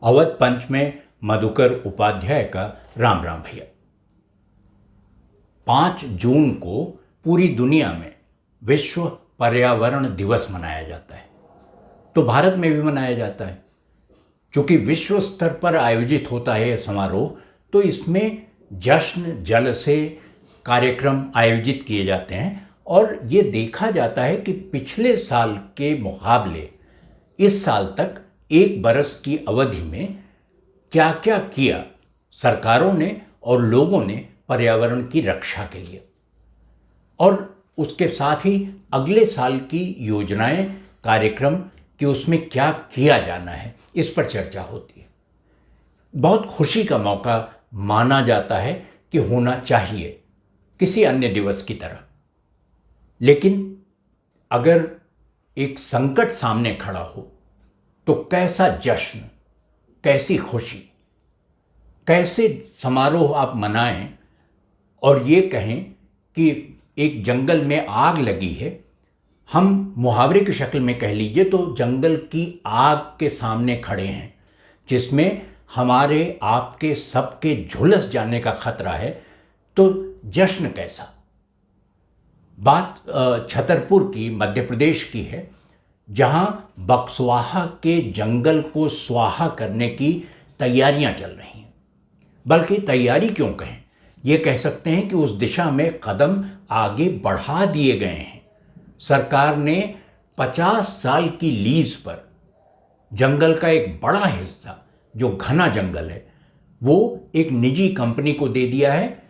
अवध पंच में मधुकर उपाध्याय का राम राम भैया। 5 जून को पूरी दुनिया में विश्व पर्यावरण दिवस मनाया जाता है, तो भारत में भी मनाया जाता है। चूँकि विश्व स्तर पर आयोजित होता है यह समारोह, तो इसमें जश्न जल से कार्यक्रम आयोजित किए जाते हैं और ये देखा जाता है कि पिछले साल के मुकाबले इस साल तक 1 बरस की अवधि में क्या क्या किया सरकारों ने और लोगों ने पर्यावरण की रक्षा के लिए, और उसके साथ ही अगले साल की योजनाएं, कार्यक्रम कि उसमें क्या किया जाना है, इस पर चर्चा होती है। बहुत खुशी का मौका माना जाता है कि होना चाहिए किसी अन्य दिवस की तरह। लेकिन अगर एक संकट सामने खड़ा हो तो कैसा जश्न, कैसी खुशी, कैसे समारोह आप मनाएं और ये कहें कि एक जंगल में आग लगी है, हम मुहावरे की शक्ल में कह लीजिए तो जंगल की आग के सामने खड़े हैं जिसमें हमारे आपके सबके झुलस जाने का खतरा है, तो जश्न कैसा। बात छतरपुर की, मध्य प्रदेश की है, जहां बक्सवाहा के जंगल को स्वाहा करने की तैयारियां चल रही हैं। बल्कि तैयारी क्यों कहें, ये कह सकते हैं कि उस दिशा में कदम आगे बढ़ा दिए गए हैं। सरकार ने 50 साल की लीज पर जंगल का एक बड़ा हिस्सा, जो घना जंगल है, वो एक निजी कंपनी को दे दिया है,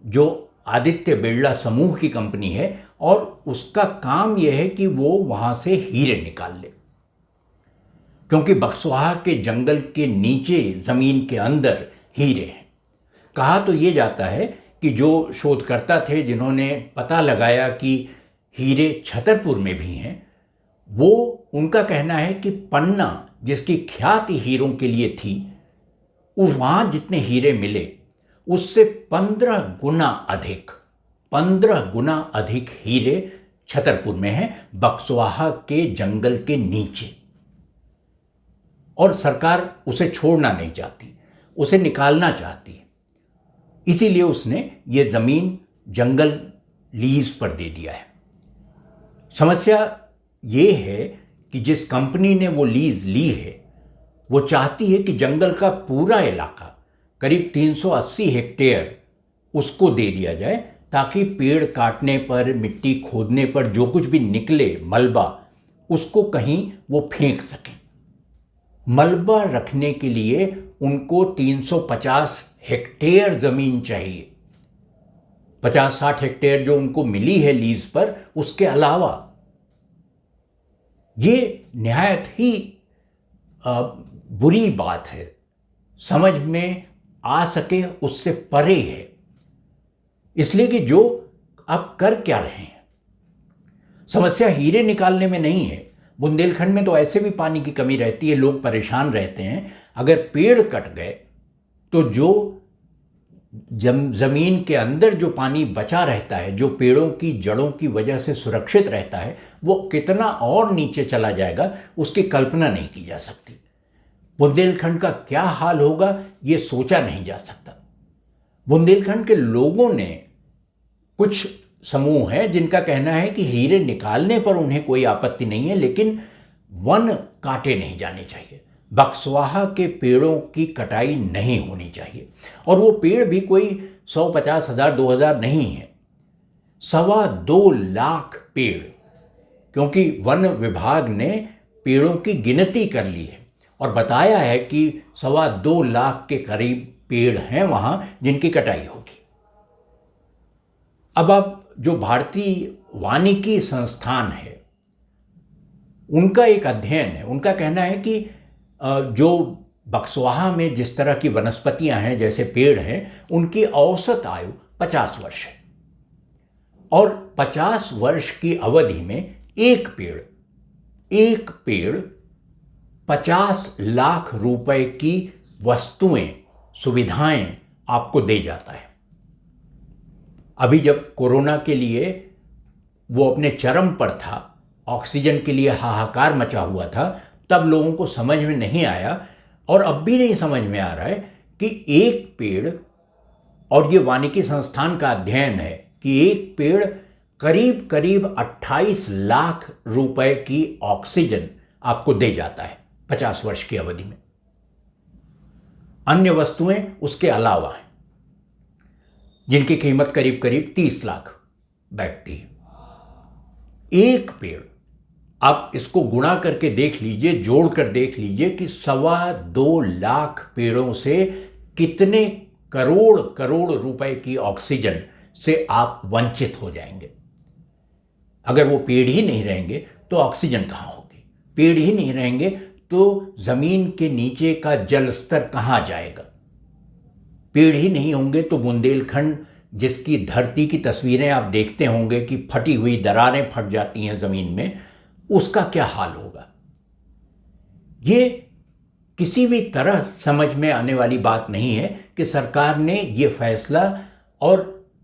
जो आदित्य बिरला समूह की कंपनी है, और उसका काम यह है कि वो वहाँ से हीरे निकाल ले। क्योंकि बक्सवाहा के जंगल के नीचे ज़मीन के अंदर हीरे हैं। कहा तो ये जाता है कि जो शोधकर्ता थे जिन्होंने पता लगाया कि हीरे छतरपुर में भी हैं, वो, उनका कहना है कि पन्ना, जिसकी ख्याति हीरों के लिए थी, वहाँ जितने हीरे मिले उससे 15 गुना अधिक हीरे छतरपुर में हैं, बक्सवाहा के जंगल के नीचे। और सरकार उसे छोड़ना नहीं चाहती, उसे निकालना चाहती है। इसीलिए उसने ये ज़मीन जंगल लीज पर दे दिया है। समस्या ये है कि जिस कंपनी ने वो लीज ली है, वो चाहती है कि जंगल का पूरा इलाका, करीब 380 हेक्टेयर, उसको दे दिया जाए, ताकि पेड़ काटने पर, मिट्टी खोदने पर जो कुछ भी निकले मलबा, उसको कहीं वो फेंक सकें। मलबा रखने के लिए उनको 350 हेक्टेयर ज़मीन चाहिए। 50-60 हेक्टेयर जो उनको मिली है लीज पर, उसके अलावा। ये निहायत ही बुरी बात है, समझ में आ सके उससे परे है। इसलिए कि जो आप कर क्या रहे हैं, समस्या हीरे निकालने में नहीं है। बुंदेलखंड में तो ऐसे भी पानी की कमी रहती है, लोग परेशान रहते हैं। अगर पेड़ कट गए तो जो ज़मीन के अंदर जो पानी बचा रहता है, जो पेड़ों की जड़ों की वजह से सुरक्षित रहता है, वो कितना और नीचे चला जाएगा, उसकी कल्पना नहीं की जा सकती। बुंदेलखंड का क्या हाल होगा, ये सोचा नहीं जा सकता। बुंदेलखंड के लोगों ने, कुछ समूह हैं जिनका कहना है कि हीरे निकालने पर उन्हें कोई आपत्ति नहीं है, लेकिन वन काटे नहीं जाने चाहिए। बक्सवाहा के पेड़ों की कटाई नहीं होनी चाहिए। और वो पेड़ भी कोई 150 हज़ार 2000 नहीं है, 2.25 लाख पेड़। क्योंकि वन विभाग ने पेड़ों की गिनती कर ली है और बताया है कि 2.25 लाख के करीब पेड़ हैं वहाँ जिनकी कटाई होगी। अब आप, जो भारतीय वानिकी संस्थान है, उनका एक अध्ययन है, उनका कहना है कि जो बक्सवाहा में जिस तरह की वनस्पतियां हैं, जैसे पेड़ हैं, उनकी औसत आयु 50 वर्ष है। और 50 वर्ष की अवधि में एक पेड़ 50 लाख रुपए की वस्तुएं, सुविधाएं आपको दे जाता है। अभी जब कोरोना के लिए वो अपने चरम पर था, ऑक्सीजन के लिए हाहाकार मचा हुआ था, तब लोगों को समझ में नहीं आया और अब भी नहीं समझ में आ रहा है कि एक पेड़, और ये वानिकी संस्थान का अध्ययन है कि एक पेड़ करीब करीब 28 लाख रुपए की ऑक्सीजन आपको दे जाता है 50 वर्ष की अवधि में। अन्य वस्तुएं उसके अलावा हैं जिनकी कीमत करीब करीब 30 लाख बैठती है। एक पेड़, आप इसको गुणा करके देख लीजिए, जोड़ कर देख लीजिए कि 2.25 लाख पेड़ों से कितने करोड़ करोड़ रुपए की ऑक्सीजन से आप वंचित हो जाएंगे। अगर वो पेड़ ही नहीं रहेंगे तो ऑक्सीजन कहाँ होगी? पेड़ ही नहीं रहेंगे तो जमीन के नीचे का जल स्तर कहाँ जाएगा? पेड़ ही नहीं होंगे तो बुंदेलखंड, जिसकी धरती की तस्वीरें आप देखते होंगे कि फटी हुई दरारें फट जाती हैं जमीन में, उसका क्या हाल होगा? ये किसी भी तरह समझ में आने वाली बात नहीं है कि सरकार ने ये फैसला और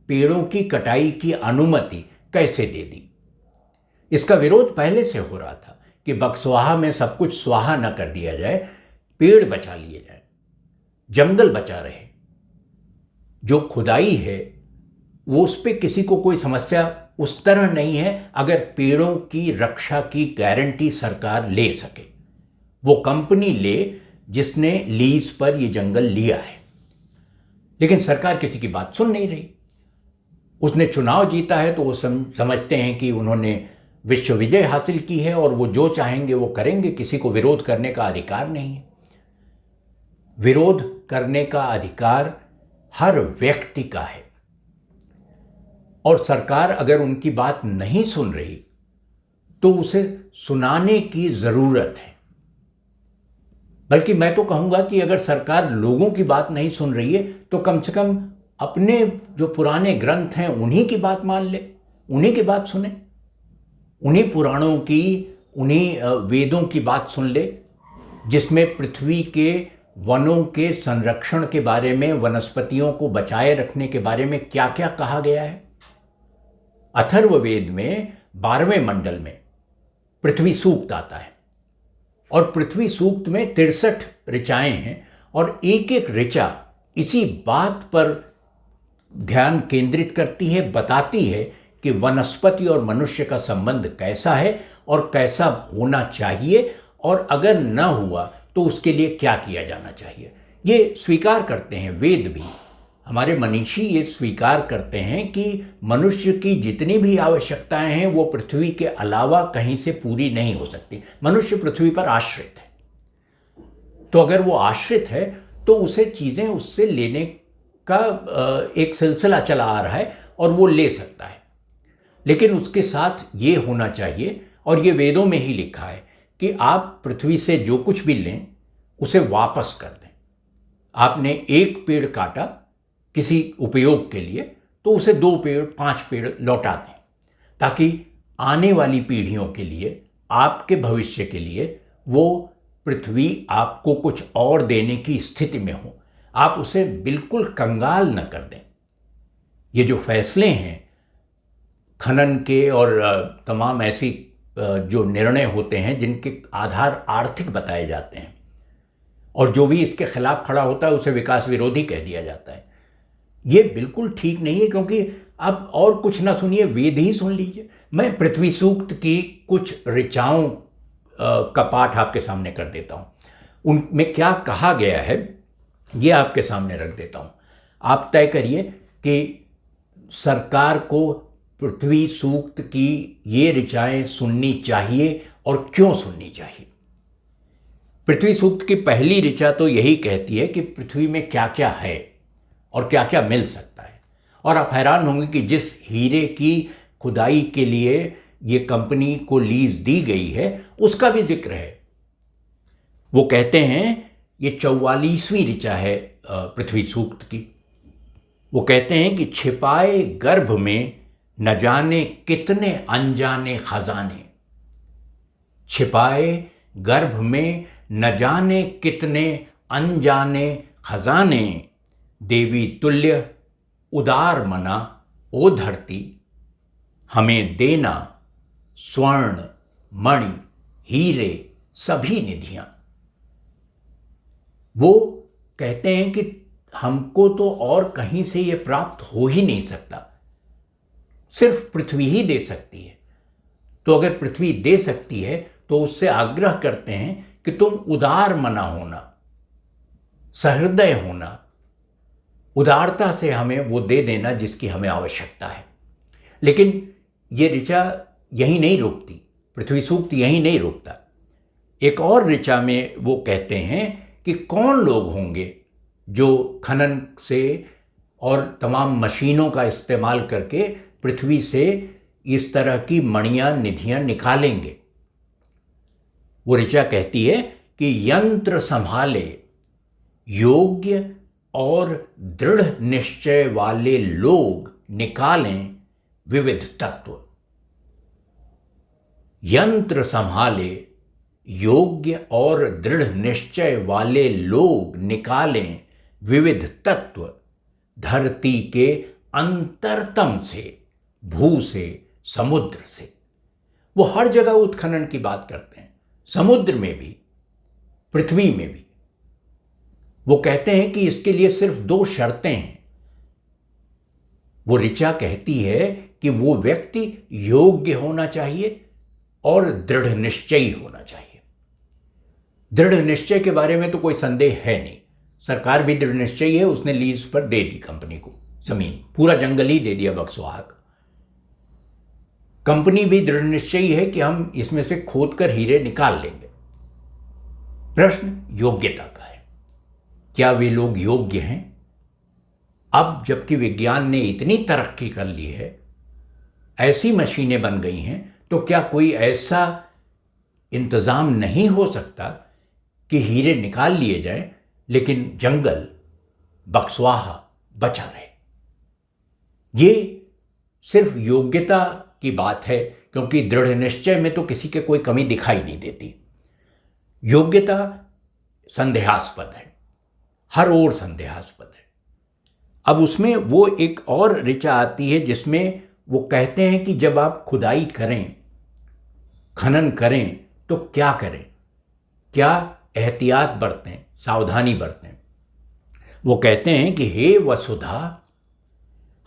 पेड़ों की कटाई की अनुमति कैसे दे दी। इसका विरोध पहले से हो रहा था कि बक्सवाहा में सब कुछ स्वाहा न कर दिया जाए, पेड़ बचा लिए जाए, जंगल बचा रहे। जो खुदाई है वो, उस पर किसी को कोई समस्या उस तरह नहीं है अगर पेड़ों की रक्षा की गारंटी सरकार ले सके। वो कंपनी ले जिसने लीज पर ये जंगल लिया है। लेकिन सरकार किसी की बात सुन नहीं रही। उसने चुनाव जीता है तो वो समझते हैं कि उन्होंने विश्व विजय हासिल की है और वो जो चाहेंगे वो करेंगे, किसी को विरोध करने का अधिकार नहीं है। विरोध करने का अधिकार हर व्यक्ति का है, और सरकार अगर उनकी बात नहीं सुन रही तो उसे सुनाने की जरूरत है। बल्कि मैं तो कहूंगा कि अगर सरकार लोगों की बात नहीं सुन रही है तो कम से कम अपने जो पुराने ग्रंथ हैं उन्हीं की बात मान ले, उन्हीं की बात सुने, उन्हीं पुराणों की, उन्हीं वेदों की बात सुन ले जिसमें पृथ्वी के वनों के संरक्षण के बारे में, वनस्पतियों को बचाए रखने के बारे में क्या क्या कहा गया है। अथर्ववेद में 12वें मंडल में पृथ्वी सूक्त आता है और पृथ्वी सूक्त में 63 ऋचाएं हैं और एक एक ऋचा इसी बात पर ध्यान केंद्रित करती है, बताती है कि वनस्पति और मनुष्य का संबंध कैसा है और कैसा होना चाहिए, और अगर न हुआ तो उसके लिए क्या किया जाना चाहिए। ये स्वीकार करते हैं वेद भी, हमारे मनीषी ये स्वीकार करते हैं कि मनुष्य की जितनी भी आवश्यकताएं हैं वो पृथ्वी के अलावा कहीं से पूरी नहीं हो सकती। मनुष्य पृथ्वी पर आश्रित है, तो अगर वो आश्रित है तो उसे चीज़ें उससे लेने का एक सिलसिला चला आ रहा है और वो ले सकता है। लेकिन उसके साथ ये होना चाहिए, और ये वेदों में ही लिखा है कि आप पृथ्वी से जो कुछ भी लें उसे वापस कर दें। आपने एक पेड़ काटा किसी उपयोग के लिए तो उसे 2 पेड़ 5 पेड़ लौटा दें, ताकि आने वाली पीढ़ियों के लिए, आपके भविष्य के लिए वो पृथ्वी आपको कुछ और देने की स्थिति में हो। आप उसे बिल्कुल कंगाल न कर दें। ये जो फैसले हैं खनन के और तमाम ऐसी जो निर्णय होते हैं जिनके आधार आर्थिक बताए जाते हैं, और जो भी इसके खिलाफ खड़ा होता है उसे विकास विरोधी कह दिया जाता है, ये बिल्कुल ठीक नहीं है। क्योंकि अब और कुछ ना सुनिए, वेद ही सुन लीजिए। मैं पृथ्वी सूक्त की कुछ ऋचाओं का पाठ आपके सामने कर देता हूँ। उनमें क्या कहा गया है ये आपके सामने रख देता हूँ। आप तय करिए कि सरकार को पृथ्वी सूक्त की ये ऋचाएं सुननी चाहिए और क्यों सुननी चाहिए। पृथ्वी सूक्त की पहली ऋचा तो यही कहती है कि पृथ्वी में क्या क्या है और क्या क्या मिल सकता है। और आप हैरान होंगे कि जिस हीरे की खुदाई के लिए ये कंपनी को लीज दी गई है उसका भी जिक्र है। वो कहते हैं, ये 44वीं ऋचा है पृथ्वी सूक्त की। वो कहते हैं कि छिपाए गर्भ में न जाने कितने अनजाने खजाने, छिपाए गर्भ में न जाने कितने अनजाने खजाने, देवी तुल्य उदार मना ओ धरती, हमें देना स्वर्ण मणि हीरे सभी निधियां। वो कहते हैं कि हमको तो और कहीं से ये प्राप्त हो ही नहीं सकता, सिर्फ पृथ्वी ही दे सकती है। तो अगर पृथ्वी दे सकती है तो उससे आग्रह करते हैं कि तुम उदार मना होना, सहृदय होना, उदारता से हमें वो दे देना जिसकी हमें आवश्यकता है। लेकिन ये ऋचा यहीं नहीं रुकती, पृथ्वी सूक्त यहीं नहीं रुकता। एक और ऋचा में वो कहते हैं कि कौन लोग होंगे जो खनन से और तमाम मशीनों का इस्तेमाल करके पृथ्वी से इस तरह की मणियां निधियां निकालेंगे। वो ऋचा कहती है कि यंत्र संभाले योग्य और दृढ़ निश्चय वाले लोग निकालें विविध तत्व। यंत्र संभाले योग्य और दृढ़ निश्चय वाले लोग निकालें विविध तत्व, धरती के अंतरतम से, भू से, समुद्र से। वो हर जगह उत्खनन की बात करते हैं, समुद्र में भी, पृथ्वी में भी। वो कहते हैं कि इसके लिए सिर्फ 2 शर्तें हैं। वो ऋचा कहती है कि वो व्यक्ति योग्य होना चाहिए और दृढ़ निश्चयी होना चाहिए। दृढ़ निश्चय के बारे में तो कोई संदेह है नहीं, सरकार भी दृढ़ निश्चयी है, उसने लीज पर दे दी कंपनी को जमीन, पूरा जंगल ही दे दिया बक्सवाहा का। कंपनी भी दृढ़ निश्चयी है कि हम इसमें से खोद कर हीरे निकाल लेंगे। प्रश्न योग्यता का है, क्या वे लोग योग्य हैं? अब जबकि विज्ञान ने इतनी तरक्की कर ली है, ऐसी मशीनें बन गई हैं, तो क्या कोई ऐसा इंतजाम नहीं हो सकता कि हीरे निकाल लिए जाएं लेकिन जंगल बक्सवाहा बचा रहे? ये सिर्फ योग्यता की बात है, क्योंकि दृढ़ निश्चय में तो किसी के कोई कमी दिखाई नहीं देती। योग्यता संदेहास्पद है, हर ओर संदेहास्पद है। अब उसमें वो एक और ऋचा आती है जिसमें वो कहते हैं कि जब आप खुदाई करें, खनन करें, तो क्या करें, क्या एहतियात बरतें, सावधानी बरतें। वो कहते हैं कि हे वसुधा,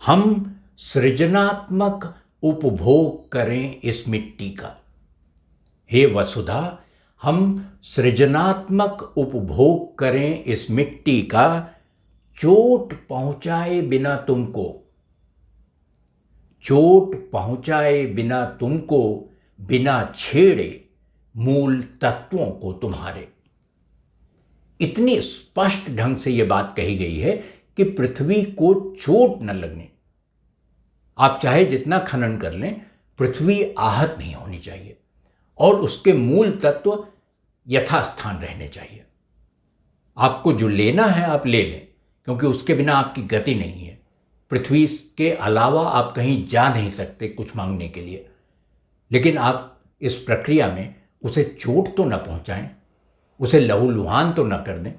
हम सृजनात्मक उपभोग करें इस मिट्टी का। हे वसुधा, हम सृजनात्मक उपभोग करें इस मिट्टी का, चोट पहुंचाए बिना तुमको, चोट पहुंचाए बिना तुमको, बिना छेड़े मूल तत्वों को तुम्हारे। इतनी स्पष्ट ढंग से यह बात कही गई है कि पृथ्वी को चोट न लगने, आप चाहे जितना खनन कर लें, पृथ्वी आहत नहीं होनी चाहिए और उसके मूल तत्व यथास्थान रहने चाहिए। आपको जो लेना है आप ले लें, क्योंकि उसके बिना आपकी गति नहीं है। पृथ्वी के अलावा आप कहीं जा नहीं सकते कुछ मांगने के लिए, लेकिन आप इस प्रक्रिया में उसे चोट तो न पहुंचाएं, उसे लहूलुहान तो न कर दें।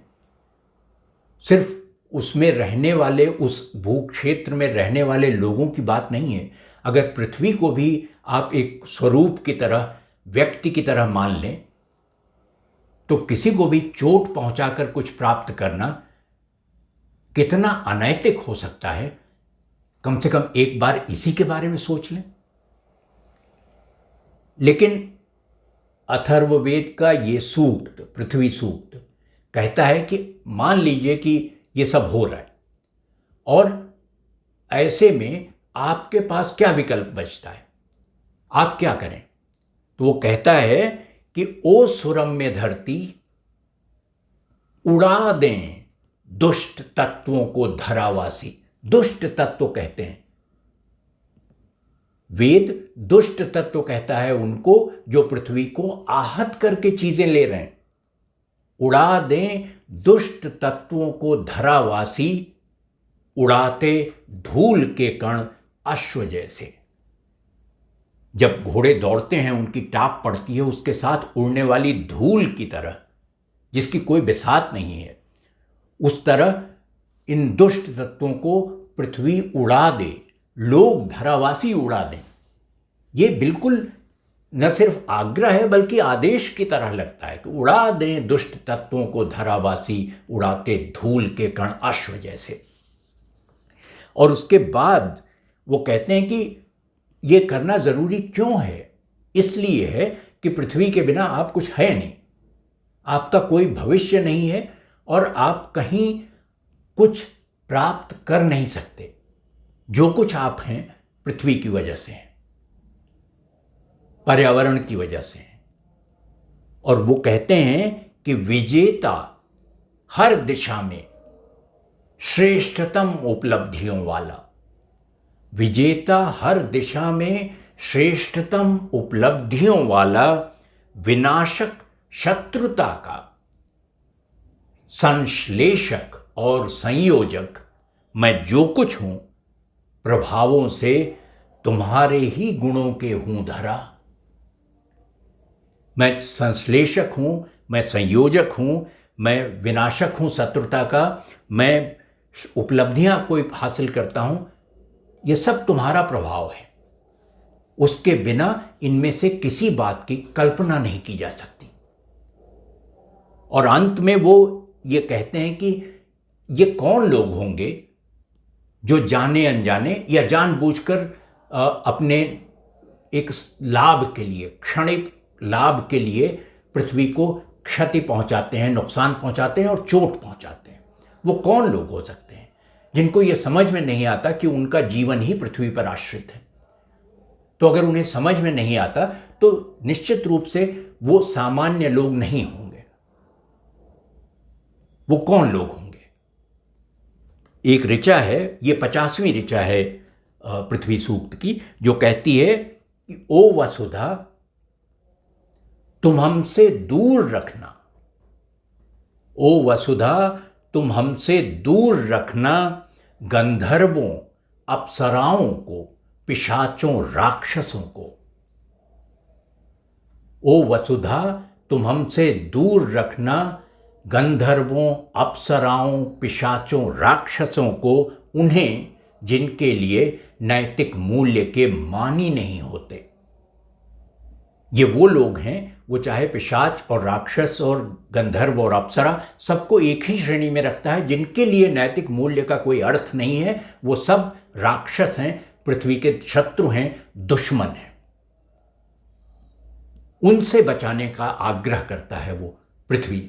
सिर्फ उसमें रहने वाले, उस भूक्षेत्र में रहने वाले लोगों की बात नहीं है। अगर पृथ्वी को भी आप एक स्वरूप की तरह, व्यक्ति की तरह मान लें, तो किसी को भी चोट पहुंचाकर कुछ प्राप्त करना कितना अनैतिक हो सकता है, कम से कम एक बार इसी के बारे में सोच लें। लेकिन अथर्ववेद का ये सूक्त, पृथ्वी सूक्त, कहता है कि मान लीजिए कि ये सब हो रहा है, और ऐसे में आपके पास क्या विकल्प बचता है, आप क्या करें? तो वो कहता है कि ओ सुरम्य धरती, उड़ा दें दुष्ट तत्वों को धरावासी। दुष्ट तत्व कहते हैं, वेद दुष्ट तत्व कहता है उनको जो पृथ्वी को आहत करके चीजें ले रहे हैं। उड़ा दें दुष्ट तत्वों को धरावासी, उड़ाते धूल के कण अश्व जैसे। जब घोड़े दौड़ते हैं, उनकी टाप पड़ती है, उसके साथ उड़ने वाली धूल की तरह, जिसकी कोई बिसात नहीं है, उस तरह इन दुष्ट तत्वों को पृथ्वी उड़ा दे, लोग धरावासी उड़ा दें। ये बिल्कुल न सिर्फ आग्रह है बल्कि आदेश की तरह लगता है कि उड़ा दें दुष्ट तत्वों को धरावासी, उड़ाते धूल के कण अश्व जैसे। और उसके बाद वो कहते हैं कि ये करना जरूरी क्यों है? इसलिए है कि पृथ्वी के बिना आप कुछ है नहीं, आपका कोई भविष्य नहीं है और आप कहीं कुछ प्राप्त कर नहीं सकते। जो कुछ आप हैं पृथ्वी की वजह से है, पर्यावरण की वजह से है। और वो कहते हैं कि विजेता हर दिशा में श्रेष्ठतम उपलब्धियों वाला, विजेता हर दिशा में श्रेष्ठतम उपलब्धियों वाला, विनाशक शत्रुता का संश्लेषक और संयोजक मैं जो कुछ हूं, प्रभावों से तुम्हारे ही गुणों के हूं धरा। मैं संश्लेषक हूं, मैं संयोजक हूं, मैं विनाशक हूं शत्रुता का, मैं उपलब्धियां कोई हासिल करता हूं, ये सब तुम्हारा प्रभाव है। उसके बिना इनमें से किसी बात की कल्पना नहीं की जा सकती। और अंत में वो ये कहते हैं कि ये कौन लोग होंगे जो जाने अनजाने या जानबूझकर अपने एक लाभ के लिए, क्षणिक लाभ के लिए पृथ्वी को क्षति पहुंचाते हैं, नुकसान पहुंचाते हैं और चोट पहुंचाते हैं। वो कौन लोग हो सकते हैं जिनको ये समझ में नहीं आता कि उनका जीवन ही पृथ्वी पर आश्रित है? तो अगर उन्हें समझ में नहीं आता तो निश्चित रूप से वो सामान्य लोग नहीं होंगे। वो कौन लोग होंगे? एक ऋचा है, ये 50वीं ऋचा है पृथ्वी सूक्त की, जो कहती है कि ओ वसुधा तुम हमसे दूर रखना, ओ वसुधा तुम हमसे दूर रखना गंधर्वों, अप्सराओं को, पिशाचों, राक्षसों को। ओ वसुधा तुम हमसे दूर रखना गंधर्वों, अप्सराओं, पिशाचों, राक्षसों को, उन्हें जिनके लिए नैतिक मूल्य के मानी नहीं होते। ये वो लोग हैं, वो चाहे पिशाच और राक्षस और गंधर्व और अप्सरा सबको एक ही श्रेणी में रखता है, जिनके लिए नैतिक मूल्य का कोई अर्थ नहीं है। वो सब राक्षस हैं, पृथ्वी के शत्रु हैं, दुश्मन हैं। उनसे बचाने का आग्रह करता है वो पृथ्वी।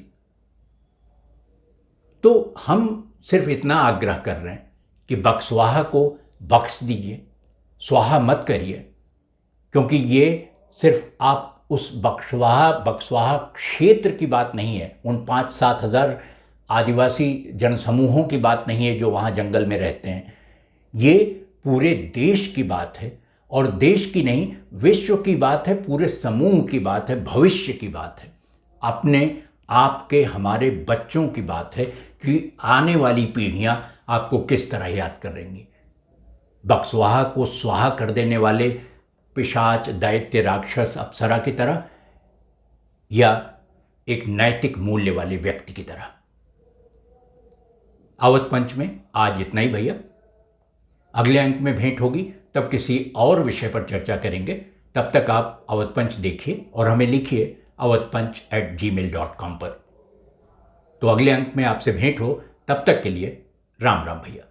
तो हम सिर्फ इतना आग्रह कर रहे हैं कि बकस्वाहा को बख्श दीजिए, स्वाहा मत करिए, क्योंकि ये सिर्फ आप उस बकस्वाहा क्षेत्र की बात नहीं है, उन 5-7 हज़ार आदिवासी जनसमूहों की बात नहीं है जो वहाँ जंगल में रहते हैं। ये पूरे देश की बात है, और देश की नहीं, विश्व की बात है, पूरे समूह की बात है, भविष्य की बात है, अपने आपके हमारे बच्चों की बात है कि आने वाली पीढ़ियां आपको किस तरह याद करेंगी। बकस्वाहा को स्वाहा कर देने वाले पिशाच, दैत्य, राक्षस, अप्सरा की तरह, या एक नैतिक मूल्य वाले व्यक्ति की तरह। अवध पंच में आज इतना ही भैया। अगले अंक में भेंट होगी, तब किसी और विषय पर चर्चा करेंगे। तब तक आप अवध पंच देखिए और हमें लिखिए awadhpanch@gmail.com पर। तो अगले अंक में आपसे भेंट हो, तब तक के लिए राम राम भैया।